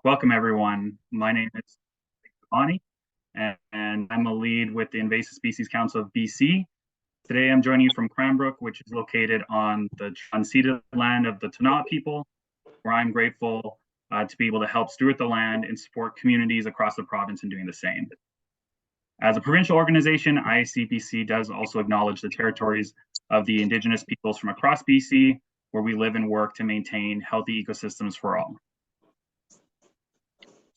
Welcome, everyone. My name is Bonnie, and I'm a lead with the Invasive Species Council of BC. Today, I'm joining you from Cranbrook, which is located on the unceded land of the Tana people, where I'm grateful to be able to help steward the land and support communities across the province in doing the same. As a provincial organization, ICBC does also acknowledge the territories of the Indigenous peoples from across BC, where we live and work to maintain healthy ecosystems for all.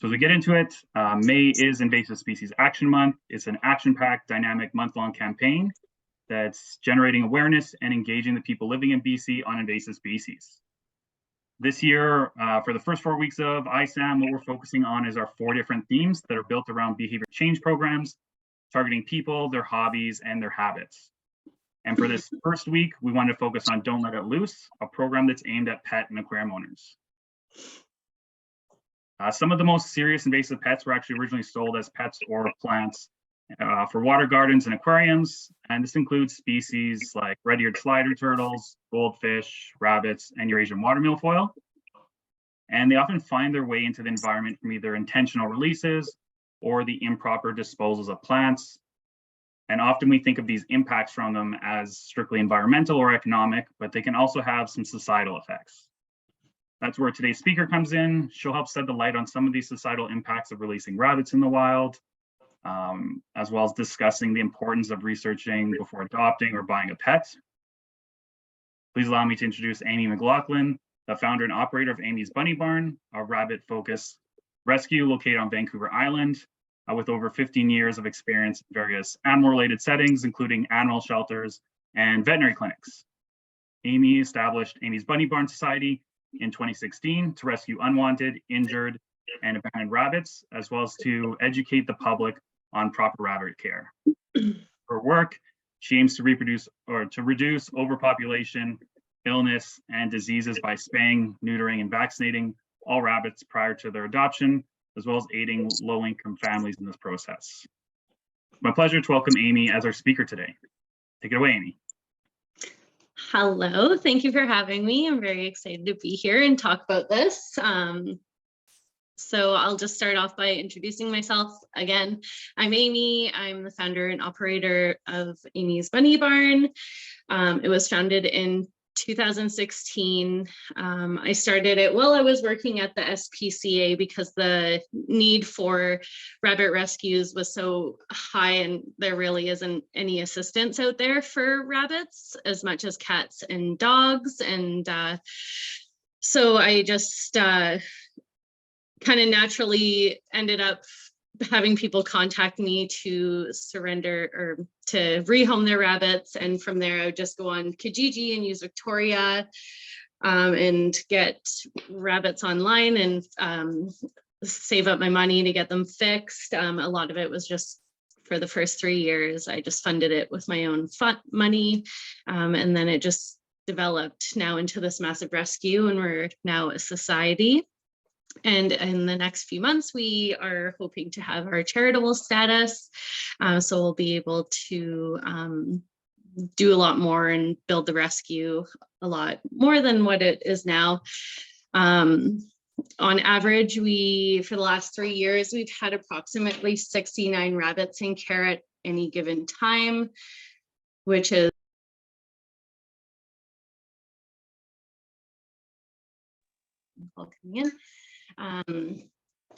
So as we get into it, May is Invasive Species Action Month. It's an action-packed, dynamic, month-long campaign that's generating awareness and engaging the people living in BC on invasive species. This year, for the first 4 weeks of ISAM, what we're focusing on is our 4 different themes that are built around behavior change programs, targeting people, their hobbies, and their habits. And for this first week, we wanted to focus on Don't Let It Loose, a program that's aimed at pet and aquarium owners. Some of the most serious invasive pets were actually originally sold as pets or plants for water gardens and aquariums. And this includes species like red-eared slider turtles, goldfish, rabbits, and Eurasian water milfoil. And they often find their way into the environment from either intentional releases or the improper disposals of plants. And often we think of these impacts from them as strictly environmental or economic, but they can also have some societal effects. That's where today's speaker comes in. She'll help shed the light on some of these societal impacts of releasing rabbits in the wild, as well as discussing the importance of researching before adopting or buying a pet. Please allow me to introduce Amy McLaughlin, the founder and operator of Amy's Bunny Barn, a rabbit-focused rescue located on Vancouver Island, with over 15 years of experience in various animal-related settings, including animal shelters and veterinary clinics. Amy established Amy's Bunny Barn Society in 2016 to rescue unwanted, injured, and abandoned rabbits, as well as to educate the public on proper rabbit care. Her work, she aims to reduce overpopulation, illness, and diseases by spaying, neutering, and vaccinating all rabbits prior to their adoption, as well as aiding low-income families in this process. It's my pleasure to welcome Amy as our speaker today. Take it away, Amy. Hello, thank you for having me. I'm very excited to be here and talk about this. So I'll just start off by introducing myself again. I'm Amy. I'm the founder and operator of Amy's Bunny Barn. It was founded in 2016. I started it while I was working at the SPCA because the need for rabbit rescues was so high and there really isn't any assistance out there for rabbits as much as cats and dogs. And so I just kind of naturally ended up having people contact me to surrender or to rehome their rabbits. And from there, I would just go on Kijiji and use Victoria and get rabbits online and save up my money to get them fixed. A lot of it was just for the first 3 years, I just funded it with my own money. And then it just developed now into this massive rescue, and we're now a society. And in the next few months, we are hoping to have our charitable status. So we'll be able to do a lot more and build the rescue a lot more than what it is now. On average, for the last 3 years, we've had approximately 69 rabbits in care at any given time, which is coming in.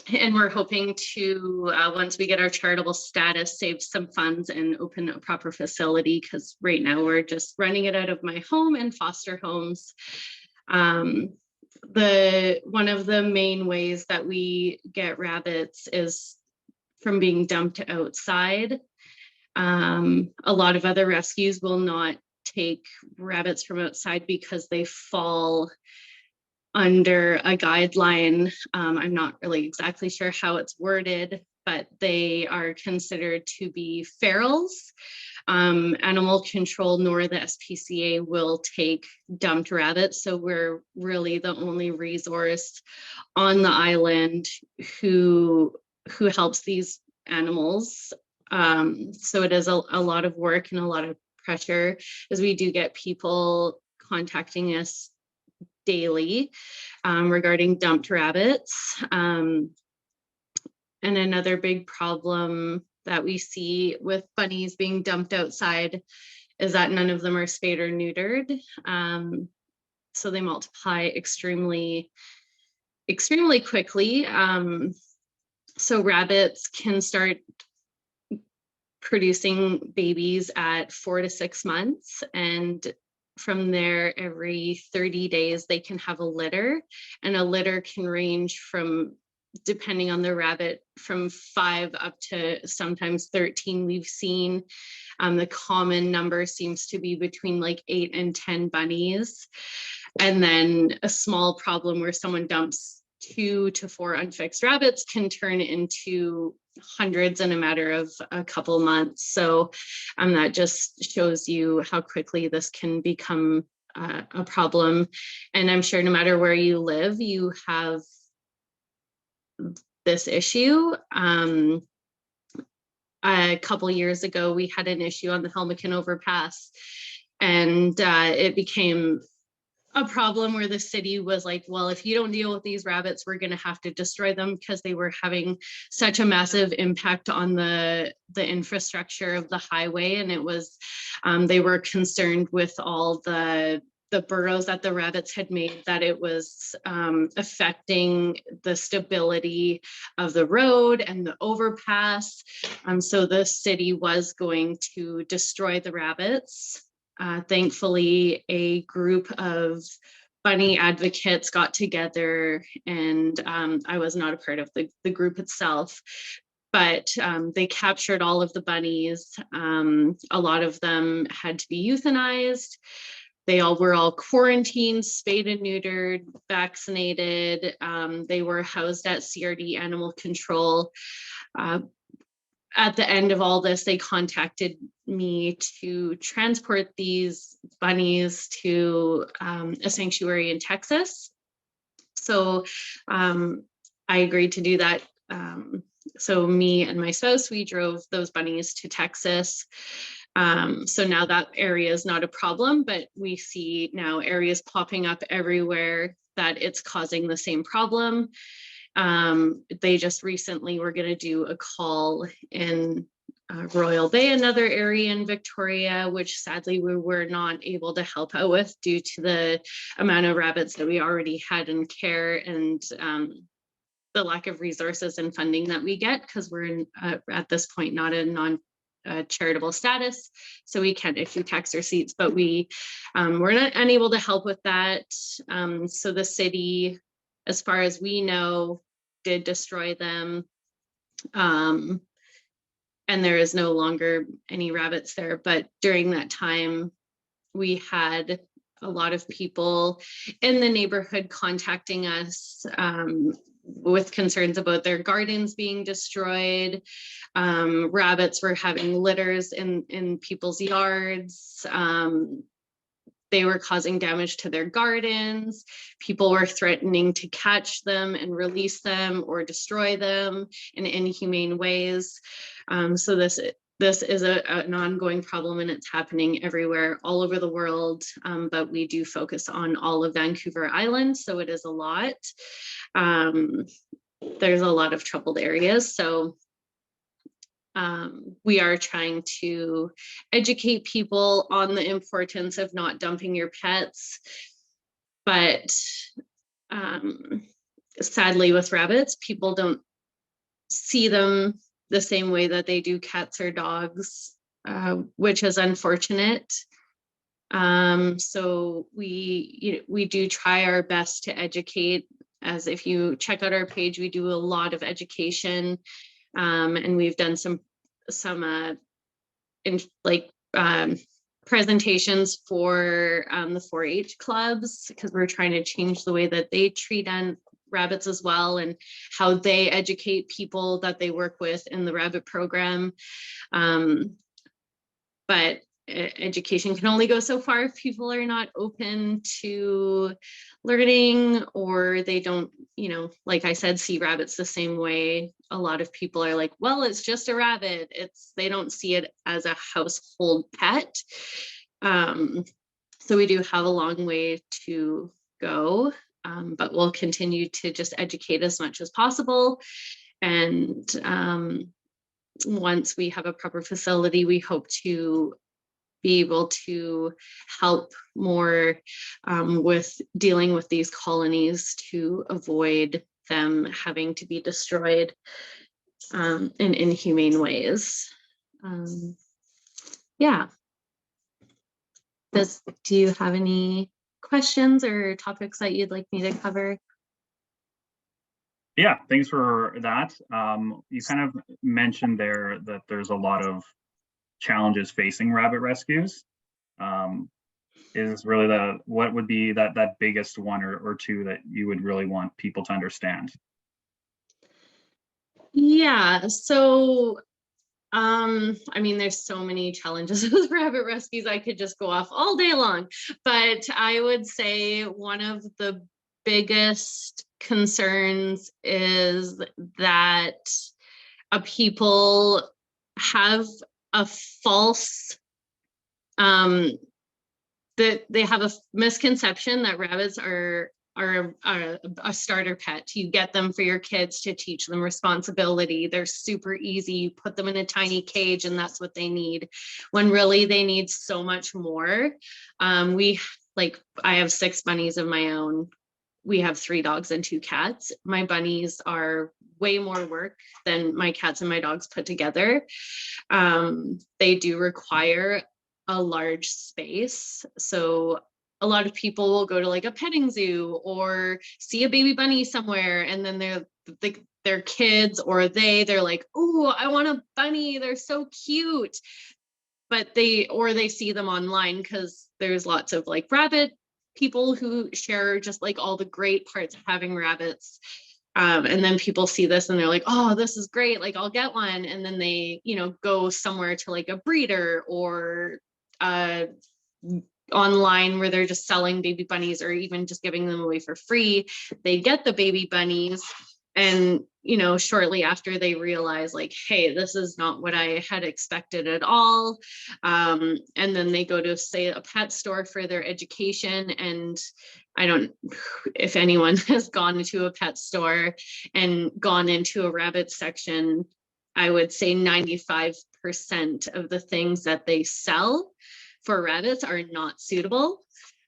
And we're hoping to, once we get our charitable status, save some funds and open a proper facility, because right now we're just running it out of my home and foster homes. One of the main ways that we get rabbits is from being dumped outside. A lot of other rescues will not take rabbits from outside because they fall under a guideline. I'm not really exactly sure how it's worded, but they are considered to be ferals. Animal control nor the SPCA will take dumped rabbits. So we're really the only resource on the island who helps these animals. So it is a lot of work and a lot of pressure, as we do get people contacting us daily regarding dumped rabbits. And another big problem that we see with bunnies being dumped outside is that none of them are spayed or neutered. So they multiply extremely quickly. So rabbits can start producing babies at 4 to 6 months, and from there, every 30 days, they can have a litter, and a litter can range from, depending on the rabbit, from 5 up to sometimes 13 we've seen. The common number seems to be between like 8 and 10 bunnies. And then a small problem where someone dumps 2 to 4 unfixed rabbits can turn into hundreds in a matter of a couple months. So that just shows you how quickly this can become a problem. And I'm sure no matter where you live, you have this issue. A couple years ago, we had an issue on the Helmeken overpass, and it became a problem where the city was like, well, if you don't deal with these rabbits, we're going to have to destroy them, because they were having such a massive impact on the infrastructure of the highway. And it was, they were concerned with all the burrows that the rabbits had made, that it was affecting the stability of the road and the overpass. So the city was going to destroy the rabbits. Thankfully, a group of bunny advocates got together, and I was not a part of the group itself, but they captured all of the bunnies. A lot of them had to be euthanized. They were all quarantined, spayed and neutered, vaccinated. They were housed at CRD Animal Control. At the end of all this, they contacted me to transport these bunnies to a sanctuary in Texas. So I agreed to do that. So me and my spouse, we drove those bunnies to Texas. So now that area is not a problem, but we see now areas popping up everywhere that it's causing the same problem. They just recently were going to do a call in Royal Bay, another area in Victoria, which sadly we were not able to help out with due to the amount of rabbits that we already had in care, and the lack of resources and funding that we get, because we're in, at this point not a non-charitable status, so we can't issue tax receipts, but we were not unable to help with that. So the city, as far as we know, did destroy them, and there is no longer any rabbits there. But during that time, we had a lot of people in the neighborhood contacting us with concerns about their gardens being destroyed. Rabbits were having litters in people's yards. They were causing damage to their gardens. People were threatening to catch them and release them or destroy them in inhumane ways. So this is an ongoing problem, and it's happening everywhere, all over the world. But we do focus on all of Vancouver Island, so it is a lot. There's a lot of troubled areas. So we are trying to educate people on the importance of not dumping your pets. But sadly, with rabbits, people don't see them the same way that they do cats or dogs, which is unfortunate. So we do try our best to educate. As if you check out our page, we do a lot of education. And we've done some presentations for the 4-H clubs, because we're trying to change the way that they treat rabbits as well, and how they educate people that they work with in the rabbit program. But education can only go so far if people are not open to learning, or they don't, like I said, see rabbits the same way. A lot of people are like, well, it's just a rabbit. They don't see it as a household pet. So we do have a long way to go. But we'll continue to just educate as much as possible. And once we have a proper facility, we hope to be able to help more with dealing with these colonies to avoid them having to be destroyed in inhumane ways. Yeah. Do you have any questions or topics that you'd like me to cover? Yeah, thanks for that. You kind of mentioned there that there's a lot of challenges facing rabbit rescues. Is really what would be that biggest one or two that you would really want people to understand? Yeah, so I mean, there's so many challenges with rabbit rescues. I could just go off all day long, but I would say one of the biggest concerns is that people have a false that they have a misconception that rabbits are a starter pet. You get them for your kids to teach them responsibility. They're super easy. You put them in a tiny cage and that's what they need, when really they need so much more. I have 6 bunnies of my own. We have 3 dogs and 2 cats. My bunnies are way more work than my cats and my dogs put together. They do require a large space. So a lot of people will go to like a petting zoo or see a baby bunny somewhere, and then their kids or they're like, oh, I want a bunny. They're so cute. But they see them online, because there's lots of like rabbit people who share just like all the great parts of having rabbits. And then people see this and they're like, oh, this is great. Like, I'll get one. And then they, go somewhere to like a breeder or online where they're just selling baby bunnies or even just giving them away for free. They get the baby bunnies, and shortly after they realize like, hey, this is not what I had expected at all. And then they go to, say, a pet store for their education. And if anyone has gone into a pet store and gone into a rabbit section, I would say 95% of the things that they sell for rabbits are not suitable.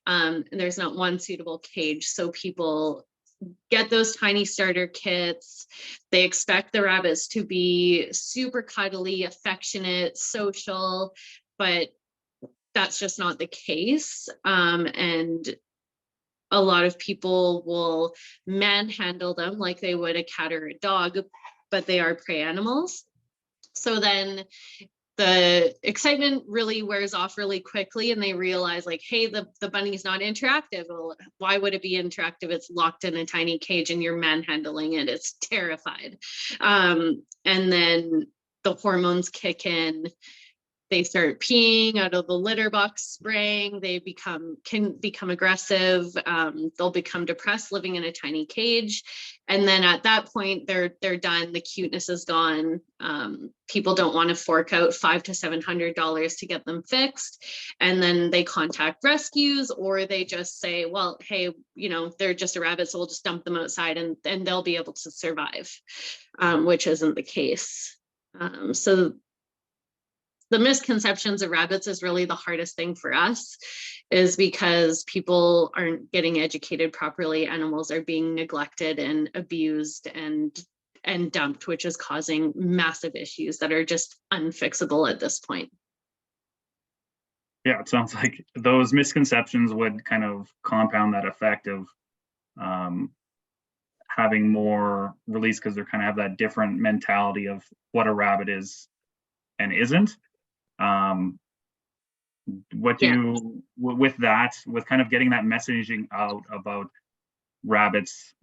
And there's not one suitable cage. So people get those tiny starter kits. They expect the rabbits to be super cuddly, affectionate, social, but that's just not the case. And a lot of people will manhandle them like they would a cat or a dog, but they are prey animals. So then the excitement really wears off really quickly, and they realize like, hey, the bunny's not interactive. Well, why would it be interactive? It's locked in a tiny cage and you're manhandling it. It's terrified. And then the hormones kick in. They start peeing out of the litter box, spraying. They can become aggressive. They'll become depressed living in a tiny cage. And then at that point, they're done. The cuteness is gone. People don't want to fork out $500 to $700 to get them fixed. And then they contact rescues, or they just say, well, hey, they're just a rabbit, so we'll just dump them outside and they'll be able to survive, which isn't the case. So the misconceptions of rabbits is really the hardest thing for us, is because people aren't getting educated properly. Animals are being neglected and abused and dumped, which is causing massive issues that are just unfixable at this point. Yeah, it sounds like those misconceptions would kind of compound that effect of having more release, because they're kind of have that different mentality of what a rabbit is and isn't. With that, with kind of getting that messaging out about rabbits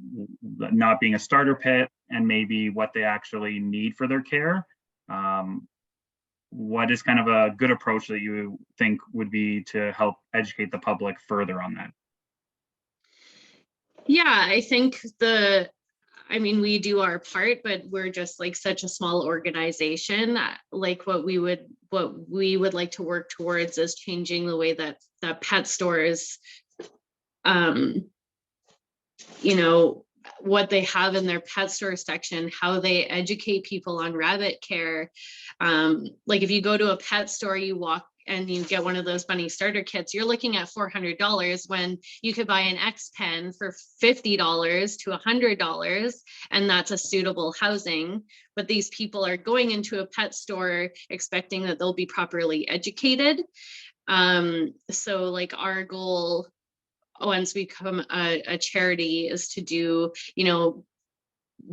not being a starter pet and maybe what they actually need for their care, what is kind of a good approach that you think would be to help educate the public further on that? Yeah, I think we do our part, but we're just like such a small organization. Like what we would like to work towards is changing the way that pet stores you know, what they have in their pet store section, how they educate people on rabbit care. Like if you go to a pet store, you walk and you get one of those bunny starter kits, you're looking at $400 when you could buy an X pen for $50 to $100, and that's a suitable housing. But these people are going into a pet store expecting that they'll be properly educated. So like our goal once we become a charity is to do, you know,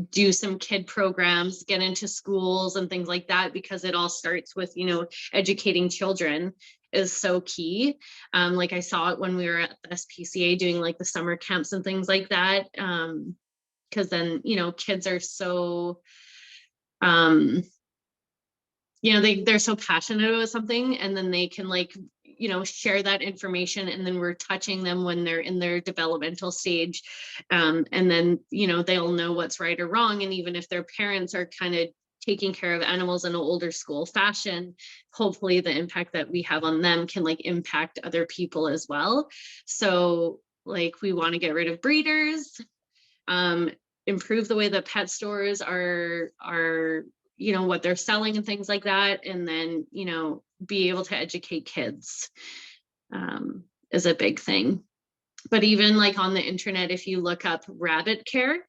do some kid programs, get into schools and things like that, because it all starts with, you know, educating children is so key. Like I saw it when we were at the SPCA doing like the summer camps and things like that. Because then, you know, kids are so, you know, they're so passionate about something, and then they can like, you know, share that information, and then we're touching them when they're in their developmental stage. And then, you know, they'll know what's right or wrong. And even if their parents are kind of taking care of animals in an older school fashion, hopefully the impact that we have on them can like impact other people as well. So like we want to get rid of breeders, improve the way that pet stores are, you know, what they're selling and things like that. And then, you know, be able to educate kids is a big thing. But even like on the internet, if you look up rabbit care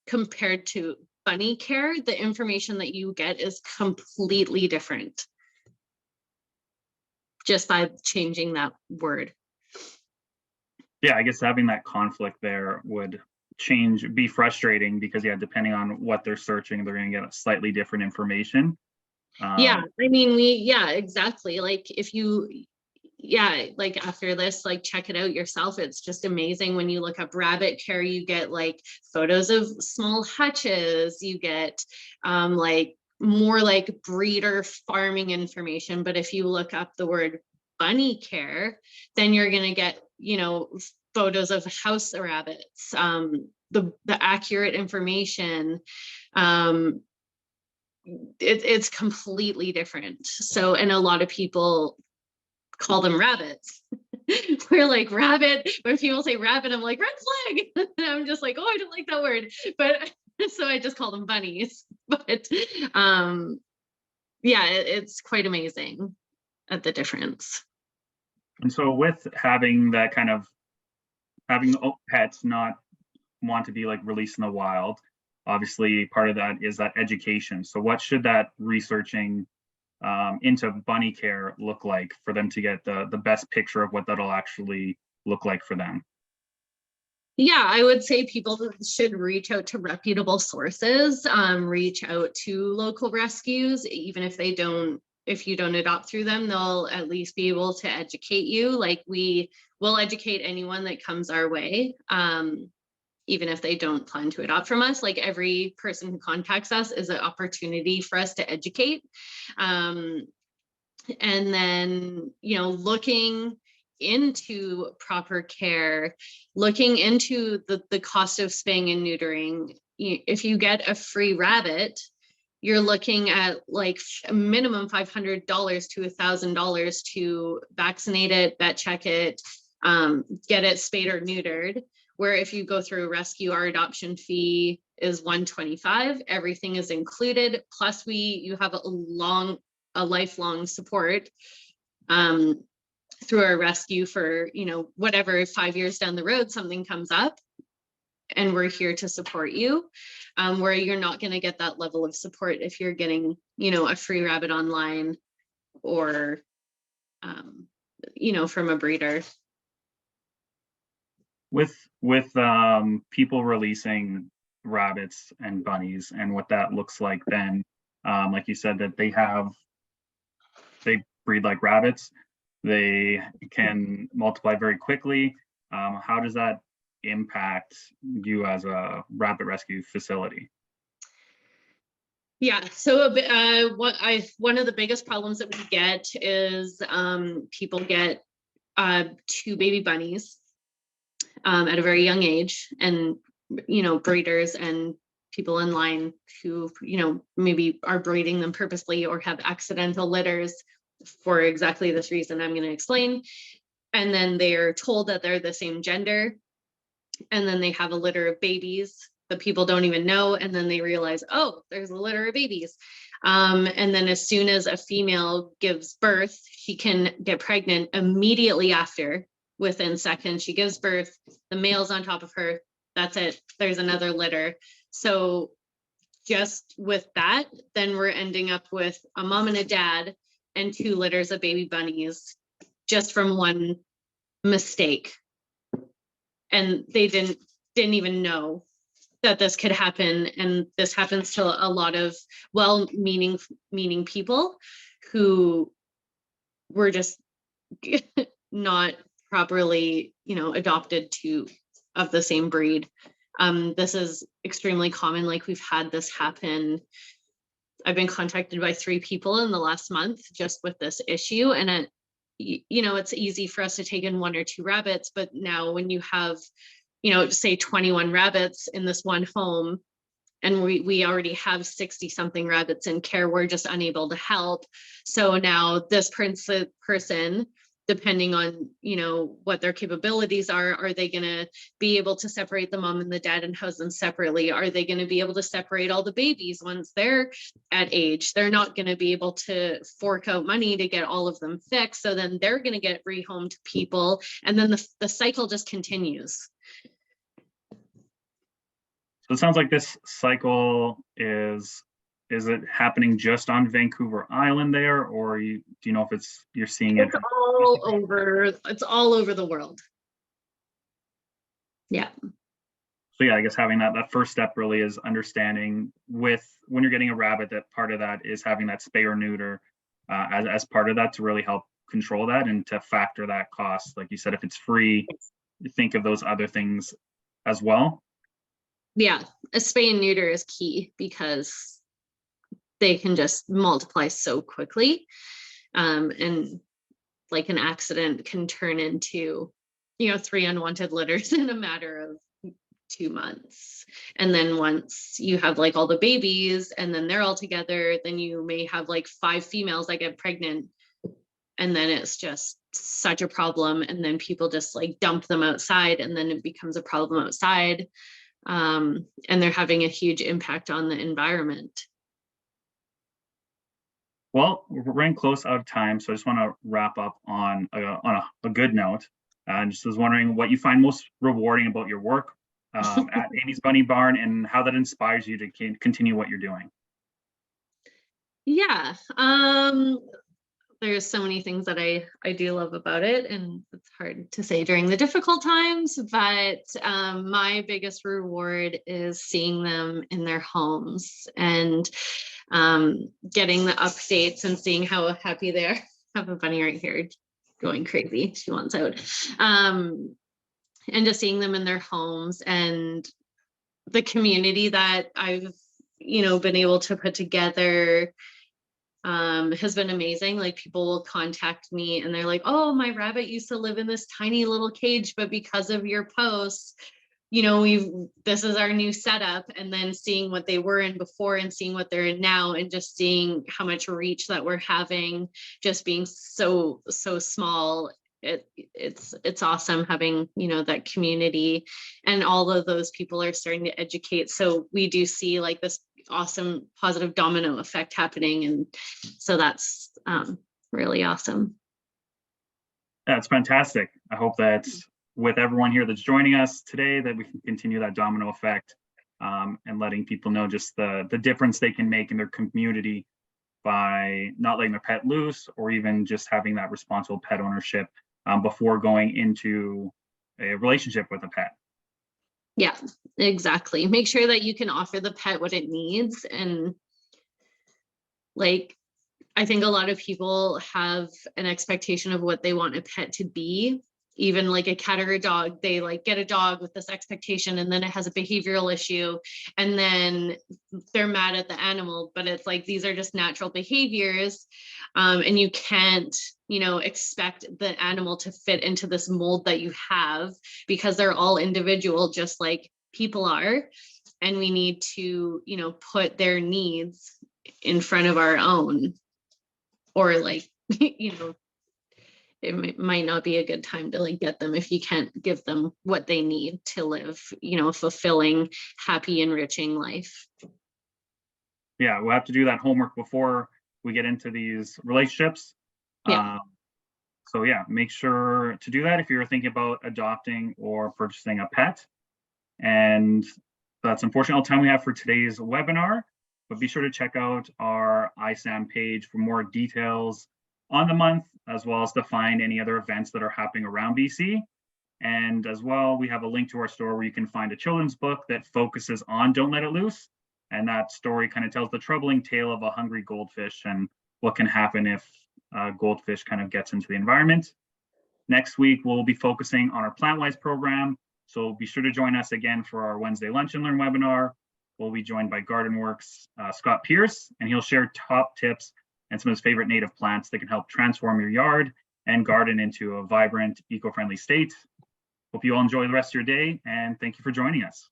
compared to bunny care, the information that you get is completely different just by changing that word. Yeah, I guess having that conflict there would be frustrating, because yeah, depending on what they're searching, they're going to get slightly different information. Yeah, I mean, yeah, exactly. Like if you, yeah, like after this, like check it out yourself. It's just amazing. When you look up rabbit care, you get like photos of small hutches, you get like more like breeder farming information. But if you look up the word bunny care, then you're going to get, you know, photos of house rabbits, the accurate information. It's completely different. So, and a lot of people call them rabbits. We're like rabbit, when people say rabbit, I'm like red flag. And I'm just like, oh, I don't like that word. But so I just call them bunnies. But yeah, it's quite amazing at the difference. And so with having that kind of having pets not want to be like released in the wild, obviously part of that is that education. So what should that researching into bunny care look like for them to get the best picture of what that'll actually look like for them? Yeah, I would say people should reach out to reputable sources, reach out to local rescues, even if if you don't adopt through them, they'll at least be able to educate you. Like we will educate anyone that comes our way. Even if they don't plan to adopt from us, like every person who contacts us is an opportunity for us to educate. And then, you know, looking into proper care, looking into the cost of spaying and neutering. If you get a free rabbit, you're looking at like a minimum $500 to $1,000 to vaccinate it, vet check it, get it spayed or neutered. Where if you go through a rescue, our adoption fee is $125. Everything is included. Plus you have a lifelong support through our rescue for, you know, whatever, 5 years down the road, something comes up and we're here to support you. Where you're not going to get that level of support if you're getting, you know, a free rabbit online or, you know, from a breeder. With people releasing rabbits and bunnies and what that looks like then, like you said, that they breed like rabbits, they can multiply very quickly. How does that impact you as a rabbit rescue facility? Yeah, so one of the biggest problems that we get is people get 2 baby bunnies at a very young age, and you know, breeders and people in line who, you know, maybe are breeding them purposely or have accidental litters for exactly this reason I'm going to explain. And then they're told that they're the same gender. and then they have a litter of babies that people don't even know, and then they realize, oh, there's a litter of babies. And then as soon as a female gives birth, she can get pregnant immediately after. Within seconds, she gives birth, the male's on top of her, that's it, there's another litter. So just with that, then we're ending up with a mom and a dad and 2 litters of baby bunnies just from one mistake. And they didn't even know that this could happen. And this happens to a lot of well-meaning people who were just not properly, adopted of the same breed. This is extremely common. Like, we've had this happen. I've been contacted by 3 people in the last month just with this issue. And it's easy for us to take in 1 or 2 rabbits, but now when you have, say 21 rabbits in this one home, and we already have 60 something rabbits in care, we're just unable to help. So now this person, depending on, what their capabilities are they going to be able to separate the mom and the dad and house them separately? Are they going to be able to separate all the babies once they're at age? They're not going to be able to fork out money to get all of them fixed. So then they're going to get rehomed to people. And then the cycle just continues. So it sounds like this cycle is it happening just on Vancouver Island there, or do you know if you're seeing it? It's all over the world. Yeah. So yeah, I guess having that first step really is understanding when you're getting a rabbit, that part of that is having that spay or neuter as part of that to really help control that and to factor that cost. Like you said, if it's free, you think of those other things as well. Yeah, a spay and neuter is key because they can just multiply so quickly. And like an accident can turn into, 3 unwanted litters in a matter of 2 months. And then once you have like all the babies and then they're all together, then you may have like 5 females that get pregnant. And then it's just such a problem. And then people just like dump them outside, and then it becomes a problem outside. And they're having a huge impact on the environment. Well, we're running close out of time, so I just want to wrap up on a good note. And just was wondering what you find most rewarding about your work at Amy's Bunny Barn, and how that inspires you to continue what you're doing. Yeah, there's so many things that I do love about it, and it's hard to say during the difficult times, but my biggest reward is seeing them in their homes and getting the updates and seeing how happy they are. I have a bunny right here going crazy. She wants out. And just seeing them in their homes and the community that I've, been able to put together has been amazing. Like, people will contact me and they're like, oh, my rabbit used to live in this tiny little cage, but because of your posts, this is our new setup. And then seeing what they were in before and seeing what they're in now, and just seeing how much reach that we're having, just being so small. It's awesome having, that community, and all of those people are starting to educate. So we do see like this awesome positive domino effect happening. And so that's really awesome. That's fantastic. I hope that with everyone here that's joining us today, that we can continue that domino effect, and letting people know just the difference they can make in their community by not letting their pet loose, or even just having that responsible pet ownership before going into a relationship with a pet. Yeah, exactly. Make sure that you can offer the pet what it needs. And like, I think a lot of people have an expectation of what they want a pet to be. Even like a cat or a dog, they like get a dog with this expectation, and then it has a behavioral issue, and then they're mad at the animal. But it's like, these are just natural behaviors, and you can't, expect the animal to fit into this mold that you have, because they're all individual, just like people are. And we need to, put their needs in front of our own, or like, might not be a good time to like get them if you can't give them what they need to live, you know, a fulfilling, happy, enriching life. Yeah, we'll have to do that homework before we get into these relationships. Yeah. So yeah, make sure to do that if you're thinking about adopting or purchasing a pet. And that's unfortunately all the time we have for today's webinar, but be sure to check out our ISAM page for more details on the month, as well as to find any other events that are happening around BC. And as well, we have a link to our store where you can find a children's book that focuses on Don't Let It Loose. And that story kind of tells the troubling tale of a hungry goldfish and what can happen if a goldfish kind of gets into the environment. Next week, we'll be focusing on our PlantWise program. So be sure to join us again for our Wednesday Lunch and Learn webinar. We'll be joined by GardenWorks Scott Pierce, and he'll share top tips and some of his favorite native plants that can help transform your yard and garden into a vibrant, eco-friendly state. Hope you all enjoy the rest of your day, and thank you for joining us.